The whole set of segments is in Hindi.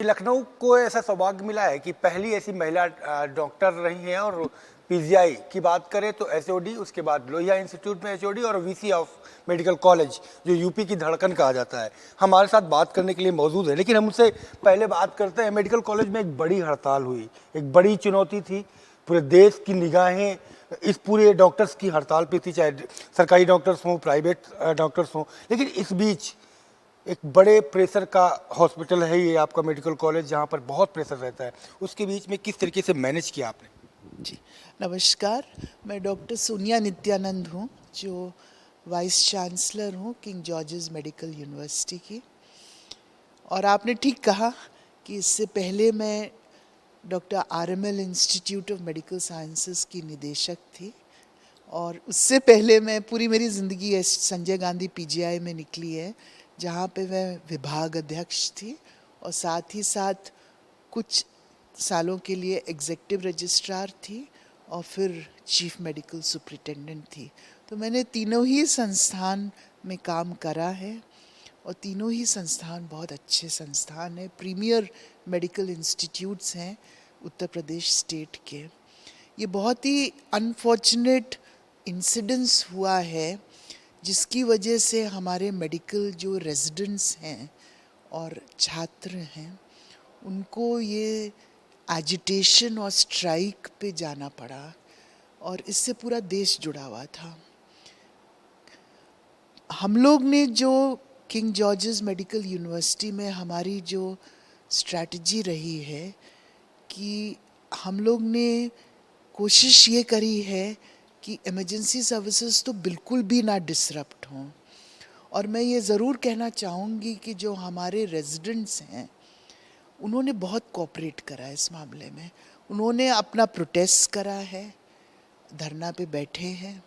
लखनऊ को ऐसा सौभाग्य मिला है कि पहली ऐसी महिला डॉक्टर रही हैं और पीजीआई की बात करें तो एचओडी, उसके बाद लोहिया इंस्टीट्यूट में एचओडी और वीसी ऑफ मेडिकल कॉलेज जो यूपी की धड़कन कहा जाता है, हमारे साथ बात करने के लिए मौजूद है। लेकिन हम उससे पहले बात करते हैं, मेडिकल कॉलेज में एक बड़ी हड़ताल हुई, एक बड़ी चुनौती थी। पूरे देश की निगाहें इस पूरे डॉक्टर्स की हड़ताल पे थी, चाहे सरकारी डॉक्टर्स हों, प्राइवेट डॉक्टर्स हों। लेकिन इस बीच एक बड़े प्रेशर का हॉस्पिटल है ये आपका मेडिकल कॉलेज, जहाँ पर बहुत प्रेशर रहता है, उसके बीच में किस तरीके से मैनेज किया आपने? जी नमस्कार। मैं डॉक्टर सोनिया नित्यानंद हूँ, जो वाइस चांसलर हूँ किंग जॉर्जेस मेडिकल यूनिवर्सिटी की। और आपने ठीक कहा कि इससे पहले मैं doctor RML institute of medical sciences की निदेशक थी, और उससे पहले मैं पूरी मेरी ज़िंदगी संजय गांधी पीजीआई में निकली है, जहाँ पे मैं विभाग अध्यक्ष थी और साथ ही साथ कुछ सालों के लिए एग्जेक्टिव रजिस्ट्रार थी और फिर चीफ मेडिकल सुपरिटेंडेंट थी। तो मैंने तीनों ही संस्थान में काम करा है और तीनों ही संस्थान बहुत अच्छे संस्थान हैं, प्रीमियर मेडिकल इंस्टीट्यूट्स हैं उत्तर प्रदेश स्टेट के। ये बहुत ही अनफॉर्चुनेट इंसिडेंस हुआ है, जिसकी वजह से हमारे मेडिकल जो रेजिडेंट्स हैं और छात्र हैं, उनको ये एजिटेशन और स्ट्राइक पे जाना पड़ा, और इससे पूरा देश जुड़ा हुआ था। हम लोग ने जो किंग जॉर्जेस मेडिकल यूनिवर्सिटी में हमारी जो स्ट्रैटेजी रही है कि हम लोग ने कोशिश ये करी है कि इमरजेंसी सर्विसेज तो बिल्कुल भी ना डिसरप्ट हों। और मैं ये ज़रूर कहना चाहूँगी कि जो हमारे रेजिडेंट्स हैं, उन्होंने बहुत कोऑपरेट करा है इस मामले में। उन्होंने अपना प्रोटेस्ट करा है, धरना पे बैठे हैं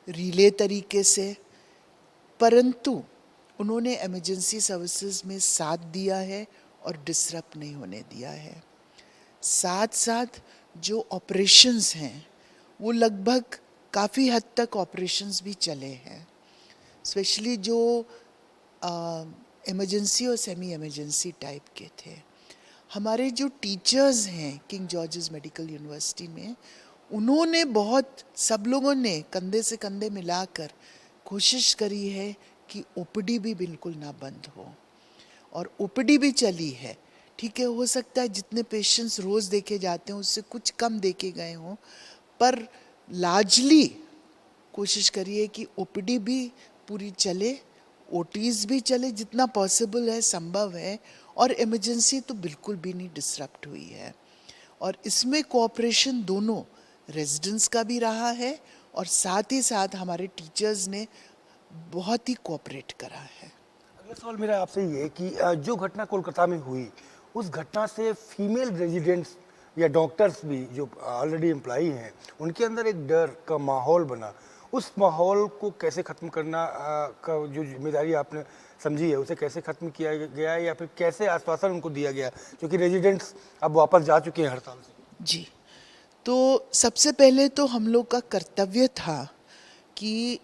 रिले तरीके से, परंतु उन्होंने इमरजेंसी सर्विसेज में साथ दिया है और डिसरप्ट नहीं होने दिया है। साथ साथ जो ऑपरेशंस हैं, वो लगभग काफ़ी हद तक ऑपरेशंस भी चले हैं, स्पेशली जो इमरजेंसी और सेमी इमरजेंसी टाइप के थे। हमारे जो टीचर्स हैं किंग जॉर्जेस मेडिकल यूनिवर्सिटी में, उन्होंने बहुत, सब लोगों ने कंधे से कंधे मिलाकर कोशिश करी है कि ओपीडी भी बिल्कुल ना बंद हो, और ओपीडी भी चली है। ठीक है, हो सकता है जितने पेशेंट्स रोज़ देखे जाते हैं उससे कुछ कम देखे गए हों, पर लार्जली कोशिश करिए कि ओपीडी भी पूरी चले, ओटीज़ भी चले जितना पॉसिबल है, संभव है, और इमरजेंसी तो बिल्कुल भी नहीं डिसरप्ट हुई है। और इसमें कोऑपरेशन दोनों रेजिडेंट्स का भी रहा है और साथ ही साथ हमारे टीचर्स ने बहुत ही कोऑपरेट करा है। अगला सवाल मेरा आपसे ये है कि जो घटना कोलकाता में हुई, उस घटना से फीमेल रेजिडेंट्स या डॉक्टर्स भी जो ऑलरेडी एम्प्लॉई हैं, उनके अंदर एक डर का माहौल बना। उस माहौल को कैसे ख़त्म करना का जो जिम्मेदारी आपने समझी है, उसे कैसे ख़त्म किया गया, या फिर कैसे आश्वासन उनको दिया गया, क्योंकि रेजिडेंट्स अब वापस जा चुके हैं हड़ताल से? जी, तो सबसे पहले तो हम लोग का कर्तव्य था कि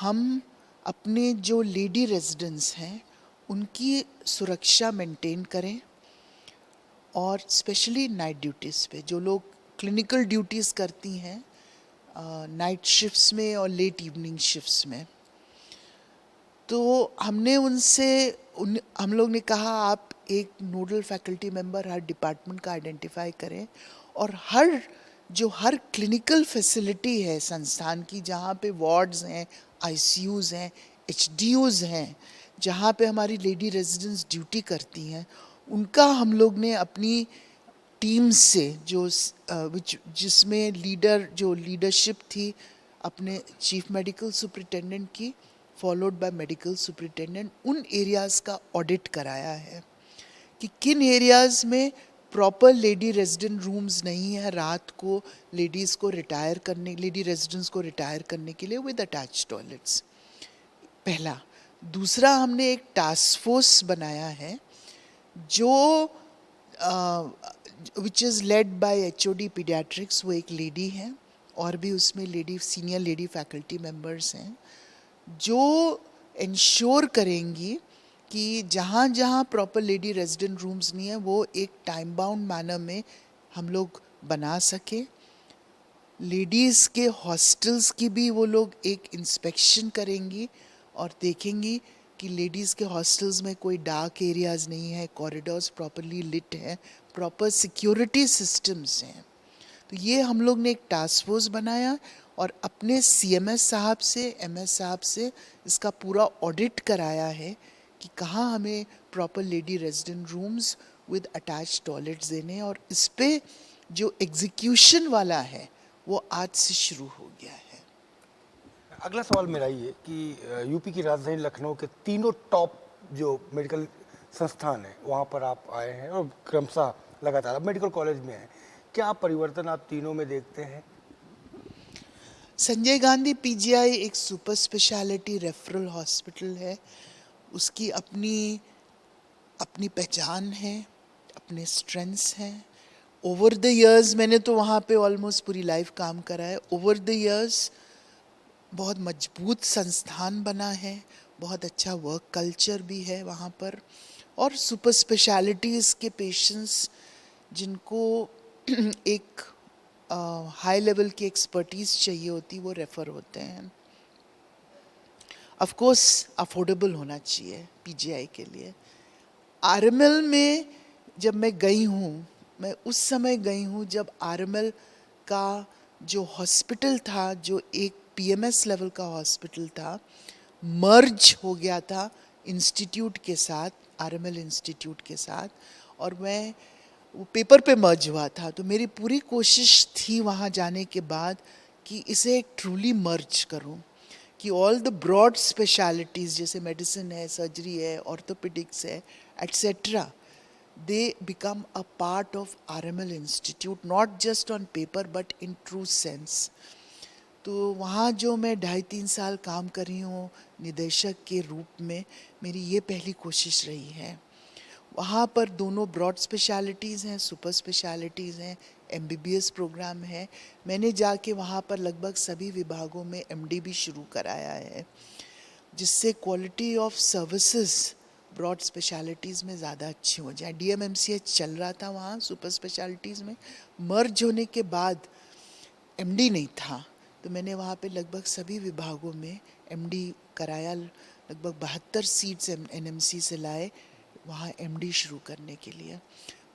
हम अपने जो लेडी रेजिडेंट्स हैं उनकी सुरक्षा मेंटेन करें, और स्पेशली नाइट ड्यूटीज़ पे जो लोग क्लिनिकल ड्यूटीज़ करती हैं नाइट शिफ्ट्स में और लेट इवनिंग शिफ्ट्स में। तो हमने हम लोग ने कहा, आप एक नोडल फैकल्टी मेंबर हर डिपार्टमेंट का आइडेंटिफाई करें, और हर क्लिनिकल फैसिलिटी है संस्थान की, जहाँ पे वार्ड्स हैं, आईसीयूज़ हैं, एचडीयूज़ हैं, जहाँ पे हमारी लेडी रेजिडेंट्स ड्यूटी करती हैं, उनका हम लोग ने अपनी टीम से जिसमें लीडरशिप थी अपने चीफ मेडिकल सुपरिटेंडेंट की, फॉलोड बाय मेडिकल सुपरिटेंडेंट, उन एरियाज़ का ऑडिट कराया है कि किन एरियाज़ में प्रॉपर लेडी रेजिडेंट रूम्स नहीं है, रात को लेडी रेजिडेंट्स को रिटायर करने के लिए विद अटैच टॉयलेट्स। पहला। दूसरा, हमने एक टास्क फोर्स बनाया है जो which is led by HOD paediatrics, वो एक लेडी हैं, और भी उसमें सीनियर लेडी फैकल्टी मेंबर्स हैं, जो इंश्योर करेंगी कि जहाँ जहाँ प्रॉपर लेडी रेजिडेंट रूम्स नहीं है वो एक टाइम बाउंड मैनर में हम लोग बना सके। लेडीज़ के हॉस्टल्स की भी वो लोग एक इंस्पेक्शन करेंगी और देखेंगी कि लेडीज़ के हॉस्टल्स में कोई डार्क एरियाज़ नहीं है, कॉरिडोर्स प्रॉपरली लिट हैं, प्रॉपर सिक्योरिटी सिस्टम्स हैं। तो ये हम लोग ने एक टास्क फोर्स बनाया और अपने सीएमएस साहब से, एमएस साहब से इसका पूरा ऑडिट कराया है कि कहाँ हमें proper lady resident rooms with attached toilets देने हैं, और इस पे जो एग्जीक्यूशन वाला है वो आज से शुरू हो गया है। अगला सवाल मेरा ये कि यूपी की राजधानी लखनऊ के तीनों टॉप जो मेडिकल संस्थान हैं वहाँ पर आप आए हैं और क्रमशः लगातार आप मेडिकल कॉलेज में हैं, क्या परिवर्तन आप तीनों में देखते हैं? संजय गांधी पीजीआई एक सुपर स्पेशलिटी रेफरल हॉस्पिटल है। उसकी अपनी अपनी पहचान है, अपने स्ट्रेंथ्स हैं। ओवर द इयर्स मैंने तो वहाँ पे ऑलमोस्ट पूरी लाइफ काम करा है। ओवर द इयर्स बहुत मजबूत संस्थान बना है, बहुत अच्छा वर्क कल्चर भी है वहाँ पर, और सुपर स्पेशलिटीज़ के पेशेंट्स जिनको एक हाई लेवल की एक्सपर्टीज़ चाहिए होती वो रेफ़र होते हैं। ऑफ कोर्स अफोर्डेबल होना चाहिए पीजीआई के लिए। आरएमएल में जब मैं गई हूँ, मैं उस समय गई हूँ जब आरएमएल का जो हॉस्पिटल था, जो एक पीएमएस लेवल का हॉस्पिटल था, मर्ज हो गया था इंस्टीट्यूट के साथ, आरएमएल इंस्टीट्यूट के साथ, और मैं वो पेपर पे मर्ज हुआ था। तो मेरी पूरी कोशिश थी वहाँ जाने के बाद कि इसे एक ट्रूली मर्ज करूँ, कि ऑल द ब्रॉड स्पेशलिटीज़ जैसे मेडिसिन है, सर्जरी है, ऑर्थोपेडिक्स है, etcetera, they become a part of RML Institute, not just on paper but in true sense. तो वहाँ जो मैं 2.5-3 साल काम कर रही हूँ निदेशक के रूप में, मेरी ये पहली कोशिश रही है। वहाँ पर दोनों ब्रॉड स्पेशलिटीज़ हैं, सुपर स्पेशलिटीज़ हैं, एमबीबीएस प्रोग्राम है। मैंने जाके वहाँ पर लगभग सभी विभागों में एमडी भी शुरू कराया है, जिससे quality of services broad specialities में ज़्यादा अच्छी हो जाए। डीएमएमसीएच चल रहा था वहाँ सुपर स्पेशलिटीज़ में, मर्ज होने के बाद एमडी नहीं था, तो मैंने वहाँ पे लगभग सभी विभागों में एमडी कराया। लगभग 72 सीट्स एनएमसी से लाए वहाँ एमडी शुरू करने के लिए।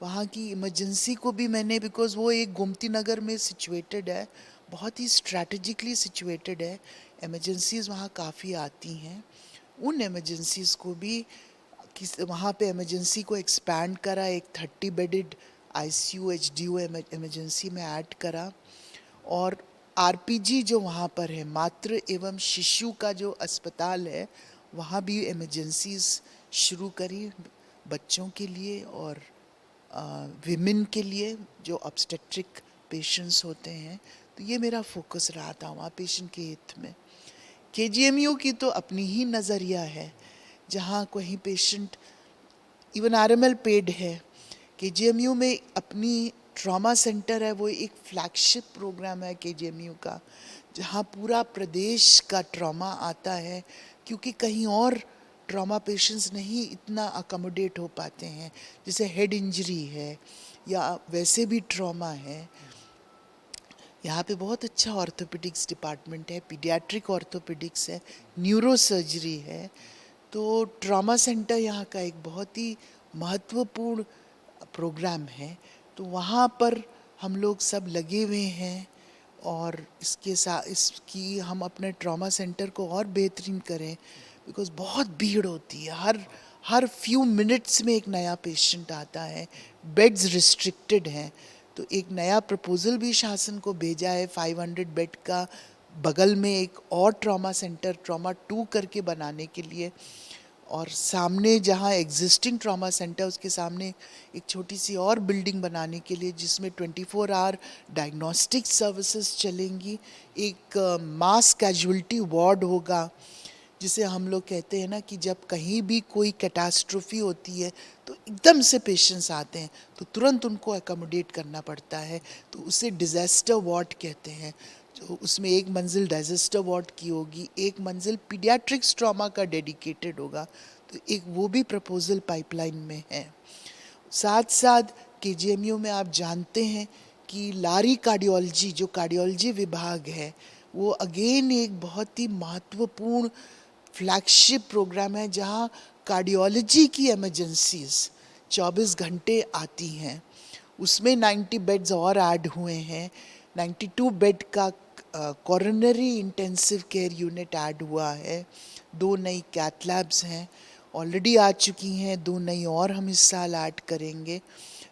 वहाँ की इमरजेंसी को भी मैंने, बिकॉज़ वो एक गोमती नगर में सिचुएटेड है, बहुत ही स्ट्रैटेजिकली सिचुएटेड है, इमरजेंसीज़ वहाँ काफ़ी आती हैं, उन इमरजेंसीज़ को भी वहाँ पे इमरजेंसी को एक्सपैंड करा, एक 30 बेडेड आईसीयू एचडीयू इमरजेंसी में ऐड करा, और आरपीजी जो वहाँ पर है, मातृ एवं शिशु का जो अस्पताल है, वहाँ भी इमरजेंसीज शुरू करी बच्चों के लिए और विमेन के लिए जो ऑब्स्टेट्रिक पेशेंट्स होते हैं। तो ये मेरा फोकस रहा था वहाँ पेशेंट के हित में। केजीएमयू की तो अपनी ही नज़रिया है, जहाँ कहीं पेशेंट, इवन आरएमएल पेड है, केजीएमयू में अपनी ट्रॉमा सेंटर है, वो एक फ्लैगशिप प्रोग्राम है केजीएमयू का, जहाँ पूरा प्रदेश का ट्रॉमा आता है, क्योंकि कहीं और ट्रॉमा पेशेंट्स नहीं इतना अकोमोडेट हो पाते हैं, जैसे हेड इंजरी है या वैसे भी ट्रॉमा है। यहाँ पे बहुत अच्छा ऑर्थोपेडिक्स डिपार्टमेंट है, पीडियाट्रिक ऑर्थोपेडिक्स है, न्यूरो सर्जरी है। तो ट्रॉमा सेंटर यहाँ का एक बहुत ही महत्वपूर्ण प्रोग्राम है। तो वहाँ पर हम लोग सब लगे हुए हैं, और इसके साथ इसकी हम अपने ट्रॉमा सेंटर को और बेहतरीन करें, बिकॉज़ बहुत भीड़ होती है, हर फ्यू मिनट्स में एक नया पेशेंट आता है, बेड्स रिस्ट्रिक्टेड हैं। तो एक नया प्रपोज़ल भी शासन को भेजा है 500 बेड का, बगल में एक और ट्रॉमा सेंटर ट्रॉमा 2 करके बनाने के लिए, और सामने जहाँ एग्जिस्टिंग ट्रॉमा सेंटर उसके सामने एक छोटी सी और बिल्डिंग बनाने के लिए, जिसमें 24 आवर डायग्नोस्टिक सर्विसेज चलेंगी। एक मास कैजुअल्टी वार्ड होगा, जिसे हम लोग कहते हैं ना कि जब कहीं भी कोई कैटास्ट्रोफी होती है तो एकदम से पेशेंट्स आते हैं तो तुरंत उनको अकोमोडेट करना पड़ता है, तो उसे डिज़ास्टर वार्ड कहते हैं। जो उसमें एक मंजिल डिज़ास्टर वार्ड की होगी, एक मंजिल पीडियाट्रिक्स ट्रॉमा का डेडिकेटेड होगा। तो एक वो भी प्रपोजल पाइपलाइन में है। साथ साथ केजीएमयू में आप जानते हैं कि लारी कार्डियोलॉजी, जो कार्डियोलॉजी विभाग है, वो अगेन एक बहुत ही महत्वपूर्ण फ्लैगशिप प्रोग्राम है जहाँ कार्डियोलॉजी की इमरजेंसीज 24 घंटे आती हैं। उसमें 90 बेड्स और ऐड हुए हैं। 92 बेड का coronary intensive care unit add हुआ है। 2 नई कैथ लैब्स हैं, ऑलरेडी आ चुकी हैं, 2 नई और हम इस साल ऐड करेंगे।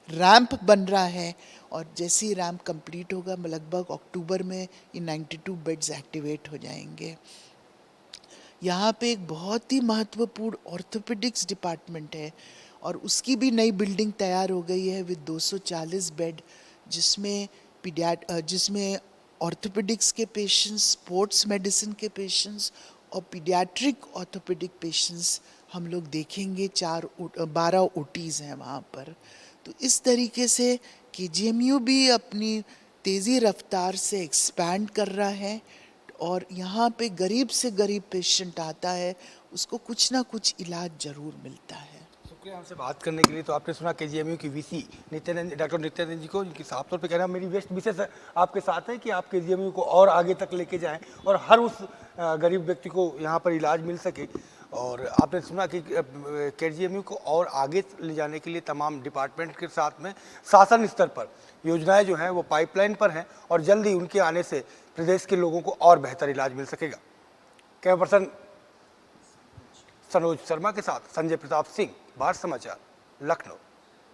रैंप बन रहा है और जैसे ही रैंप कंप्लीट होगा लगभग अक्टूबर में ये 92 बेड्स एक्टिवेट हो जाएंगे। यहाँ पे एक बहुत ही महत्वपूर्ण ऑर्थोपेडिक्स डिपार्टमेंट है और उसकी भी नई बिल्डिंग तैयार हो गई है विद 240 बेड, जिसमें ऑर्थोपेडिक्स के पेशेंट्स, स्पोर्ट्स मेडिसिन के पेशेंट्स और पीडियाट्रिक ऑर्थोपेडिक पेशेंट्स हम लोग देखेंगे। 12 ओटीज़ हैं वहाँ पर। तो इस तरीके से केजीएमयू भी अपनी तेज़ी रफ्तार से एक्सपैंड कर रहा है और यहाँ पे गरीब से गरीब पेशेंट आता है, उसको कुछ ना कुछ इलाज ज़रूर मिलता है। शुक्रिया हमसे बात करने के लिए। तो आपने सुना केजीएमयू की वीसी डॉक्टर नित्यानंद जी को, जिनकी साफ तौर पे कहना मेरी बेस्ट विशेष आपके साथ है कि आप केजीएमयू को और आगे तक लेके जाएं और हर उस गरीब व्यक्ति को यहाँ पर इलाज मिल सके। और आपने सुना कि केजीएमयू को और आगे ले जाने के लिए तमाम डिपार्टमेंट के साथ में शासन स्तर पर योजनाएं जो हैं वो पाइपलाइन पर हैं और जल्द ही उनके आने से प्रदेश के लोगों को और बेहतर इलाज मिल सकेगा। कैमरा पर्सन सनोज शर्मा के साथ संजय प्रताप सिंह, भारत समाचार, लखनऊ।